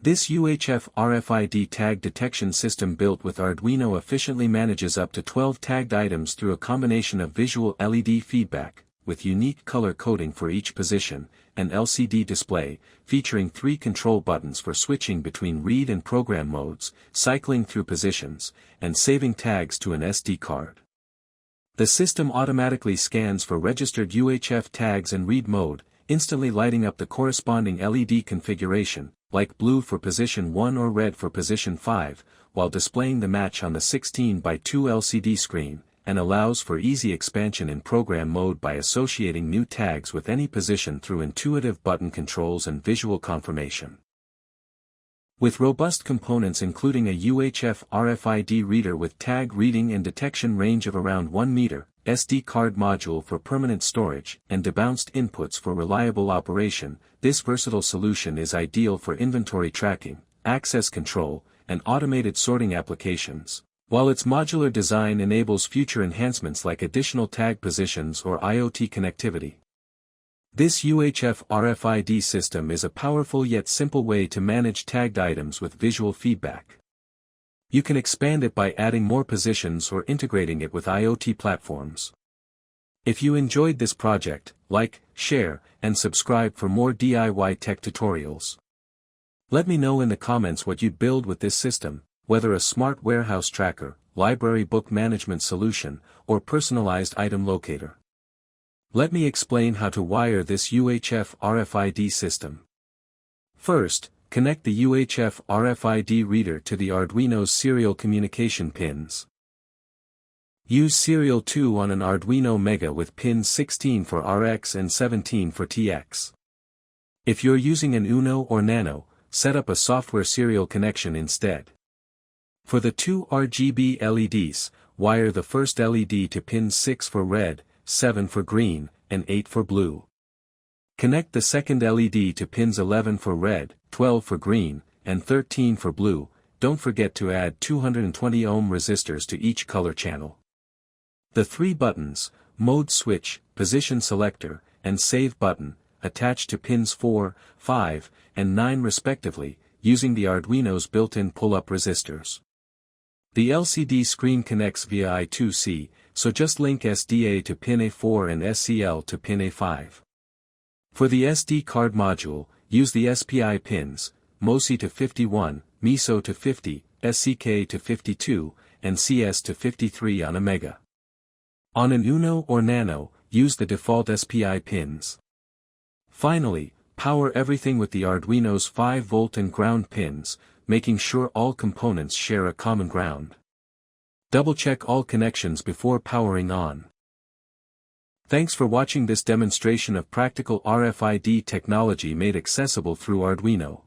This UHF RFID tag detection system built with Arduino efficiently manages up to 12 tagged items through a combination of visual LED feedback, with unique color coding for each position, an LCD display, featuring 3 control buttons for switching between read and program modes, cycling through positions, and saving tags to an SD card. The system automatically scans for registered UHF tags in read mode, instantly lighting up the corresponding LED configuration, like blue for position 1 or red for position 5, while displaying the match on the 16:2 LCD screen, and allows for easy expansion in program mode by associating new tags with any position through intuitive button controls and visual confirmation. With robust components including a UHF RFID reader with tag reading and detection range of around 1 meter, SD card module for permanent storage, and debounced inputs for reliable operation, this versatile solution is ideal for inventory tracking, access control, and automated sorting applications, while its modular design enables future enhancements like additional tag positions or IoT connectivity. This UHF RFID system is a powerful yet simple way to manage tagged items with visual feedback. You can expand it by adding more positions or integrating it with IoT platforms. If you enjoyed this project, like, share, and subscribe for more DIY tech tutorials. Let me know in the comments what you'd build with this system, whether a smart warehouse tracker, library book management solution, or personalized item locator. Let me explain how to wire this UHF RFID system. First, connect the UHF RFID reader to the Arduino's serial communication pins. Use serial 2 on an Arduino Mega with pins 16 for RX and 17 for TX. If you're using an Uno or Nano, set up a software serial connection instead. For the 2 RGB LEDs, wire the first LED to pins 6 for red, 7 for green, and 8 for blue. Connect the second LED to pins 11 for red, 12 for green, and 13 for blue. Don't forget to add 220 ohm resistors to each color channel. The 3 buttons, Mode Switch, Position Selector, and Save button, attach to pins 4, 5, and 9 respectively, using the Arduino's built-in pull-up resistors. The LCD screen connects via I2C, so just link SDA to pin A4 and SCL to pin A5. For the SD card module, use the SPI pins, MOSI to 51, MISO to 50, SCK to 52, and CS to 53 on a Mega. On an Uno or Nano, use the default SPI pins. Finally, power everything with the Arduino's 5V and ground pins, making sure all components share a common ground. Double-check all connections before powering on. Thanks for watching this demonstration of practical RFID technology made accessible through Arduino.